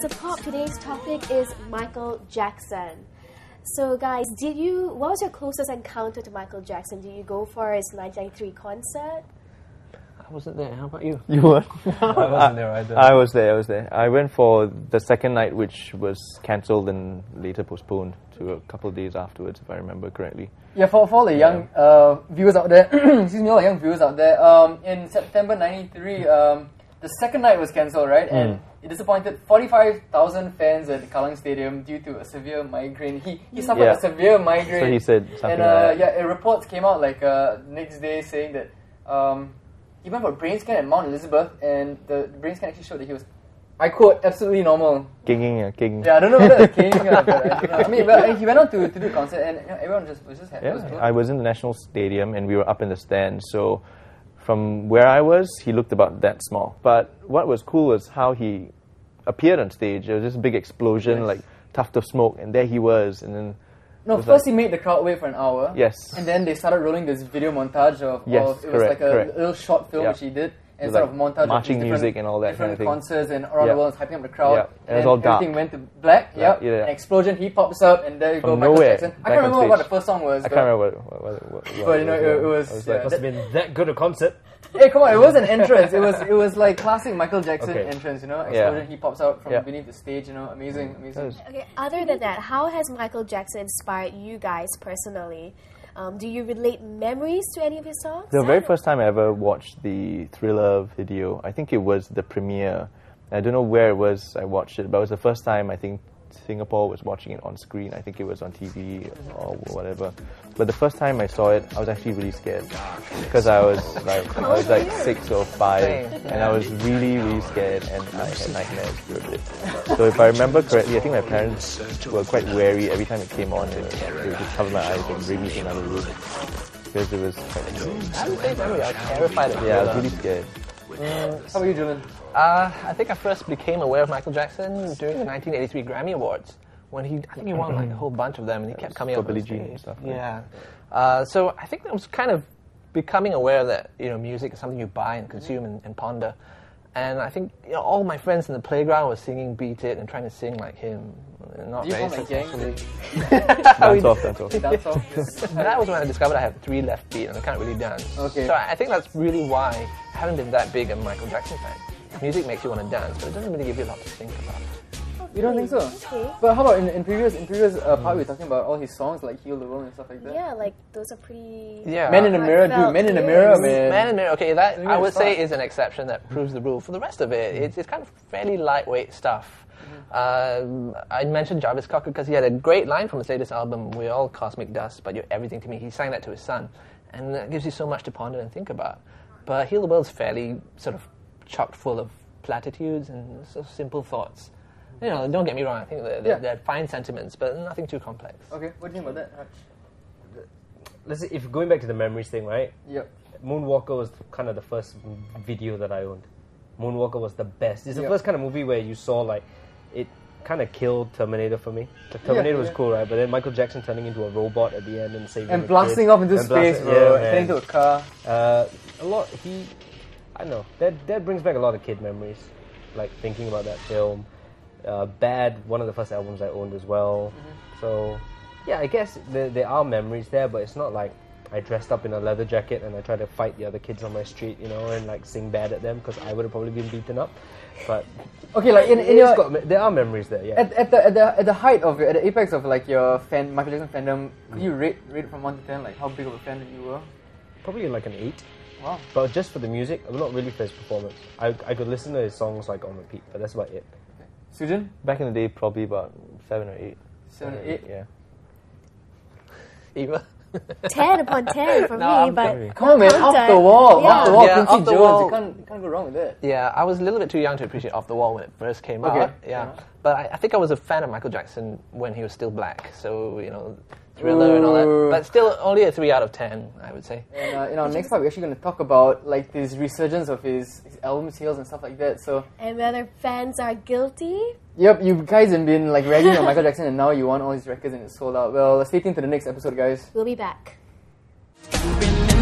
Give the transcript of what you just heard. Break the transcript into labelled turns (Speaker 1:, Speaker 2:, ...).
Speaker 1: to Pop. Today's topic is Michael Jackson. So guys, what was your closest encounter to Michael Jackson? Did you go for his 1993 concert?
Speaker 2: I wasn't there. How about you?
Speaker 3: You were?
Speaker 4: I wasn't there either.
Speaker 3: I was there. I went for the second night, which was cancelled and later postponed to a couple of days afterwards, if I remember correctly.
Speaker 5: Yeah, for all the young viewers out there, excuse me, all the young viewers out there, in September 93, the second night was cancelled, right? And it disappointed 45,000 fans at the Kallang Stadium due to a severe migraine. He suffered a severe migraine.
Speaker 3: So he said something
Speaker 5: and,
Speaker 3: like that.
Speaker 5: reports came out like next day saying that he went for a brain scan at Mount Elizabeth, and the brain scan actually showed that he was, I quote, absolutely normal.
Speaker 3: Kicking.
Speaker 5: Yeah, I don't know whether it's kicking but I don't know. I mean, but he went on to do the concert, and everyone was just happy.
Speaker 3: Yeah, I was in the National Stadium, and we were up in the stands, so from where I was, he looked about that small. But what was cool was how he appeared on stage. There was this big explosion, like tuft of smoke, and there he was, and then...
Speaker 5: No, first he made the crowd wait for an hour.
Speaker 3: Yes.
Speaker 5: And then they started rolling this video montage of it was like a little short film which he did. And instead of montage
Speaker 3: marching
Speaker 5: of
Speaker 3: music and all that kind of thing.
Speaker 5: Concerts and around the world, hyping up the crowd.
Speaker 3: Yeah. And it was all dark.
Speaker 5: Everything went to black. An explosion, he pops up, and there you go, Michael Jackson. I can't remember what the first song was.
Speaker 3: I can't remember what
Speaker 5: but you know, it was...
Speaker 4: It must have been that good a concert.
Speaker 5: Hey, come on, it was an entrance. It was like classic Michael Jackson entrance, you know? Explosion, he pops out from beneath the stage, you know? Amazing.
Speaker 1: Okay, other than that, how has Michael Jackson inspired you guys personally? Do you relate memories to any of his songs?
Speaker 3: The very first time I ever watched the Thriller video, I think it was the premiere. I don't know where it was I watched it, but it was the first time I think Singapore was watching it on screen. I think it was on TV or whatever. But the first time I saw it, I was actually really scared because I was like 6 or 5, and I was really, really scared, and I had nightmares for a bit. So if I remember correctly, I think my parents were quite wary every time it came on. They would just cover my eyes and bring me to another room because it was quite scary.
Speaker 2: I would say memory. I was terrified of
Speaker 3: I was really scared.
Speaker 5: How about you, Ju-Len?
Speaker 2: I think I first became aware of Michael Jackson during the 1983 Grammy Awards when I think he won like a whole bunch of them, and he kept coming up
Speaker 3: Billie
Speaker 2: on
Speaker 3: Jean
Speaker 2: stage.
Speaker 3: and stuff.
Speaker 2: Yeah. So I think I was kind of becoming aware that music is something you buy and consume and ponder. And I think all my friends in the playground were singing "Beat It" and trying to sing like him. Not very successfully.
Speaker 3: Dance off.
Speaker 2: That was when I discovered I have 3 left feet and I can't really dance.
Speaker 5: Okay.
Speaker 2: So I think that's really why I haven't been that big a Michael Jackson fan. Music makes you want to dance, but it doesn't really give you a lot to think about.
Speaker 5: You don't think so?
Speaker 1: Okay.
Speaker 5: But how about in previous part we were talking about all his songs like Heal the World and stuff like that?
Speaker 1: Yeah, like those are pretty...
Speaker 2: Yeah.
Speaker 5: Men in the Mirror, dude. Men in the Mirror, man.
Speaker 2: Man in the Mirror, okay, that I would say is an exception that proves the rule. For the rest of it, it's kind of fairly lightweight stuff. I mentioned Jarvis Cocker because he had a great line from his latest album, "We're all cosmic dust, but you're everything to me." He sang that to his son, and that gives you so much to ponder and think about. But Heal the World's fairly sort of chock full of platitudes and sort of simple thoughts. Don't get me wrong, I think they're fine sentiments, but nothing too complex.
Speaker 5: Okay, what do you think about that, Hutch?
Speaker 4: Let's say, if going back to the memories thing, right?
Speaker 5: Yep.
Speaker 4: Moonwalker was kind of the first video that I owned. Moonwalker was the best. It's the first kind of movie where you saw like it kind of killed Terminator for me. The Terminator was cool, right? But then Michael Jackson turning into a robot at the end and saving
Speaker 5: and blasting off into space, bro. And heading to a car.
Speaker 4: A lot. I don't know. That brings back a lot of kid memories, like thinking about that film. Bad, one of the first albums I owned as well. So, yeah, I guess there are memories there, but it's not like I dressed up in a leather jacket and I tried to fight the other kids on my street, and like sing bad at them because I would have probably been beaten up. But
Speaker 5: okay, like
Speaker 4: there are memories there. Yeah.
Speaker 5: At the height of at the apex of like your Michael Jackson fandom, could you rate from 1 to 10 like how big of a fan that you were?
Speaker 4: Probably like an 8.
Speaker 5: Wow.
Speaker 4: But just for the music, I'm not really for his performance. I could listen to his songs like on repeat, but that's about it.
Speaker 5: Sujin?
Speaker 3: Back in the day, probably about 7 or 8.
Speaker 5: 7 or 8?
Speaker 3: Yeah.
Speaker 2: Eva?
Speaker 1: 10 upon 10 for me, but...
Speaker 5: Come on, man, off the wall.
Speaker 1: Yeah.
Speaker 5: Off the wall,
Speaker 2: Yeah,
Speaker 5: Quincy
Speaker 2: Off the
Speaker 5: Jones.
Speaker 2: Wall.
Speaker 5: You can't go wrong with that.
Speaker 2: Yeah, I was a little bit too young to appreciate Off the Wall when it first came out. Yeah. But I think I was a fan of Michael Jackson when he was still black. So, Thriller and all that. But still only a 3 out of 10, I would say.
Speaker 5: And in our next part, we're actually going to talk about like this resurgence of his album sales and stuff like that. So,
Speaker 1: and whether fans are guilty.
Speaker 5: Yep, you guys have been like ragging on Michael Jackson, and now you want all his records and it's sold out. Well, stay tuned to the next episode, guys.
Speaker 1: We'll be back.
Speaker 6: You've been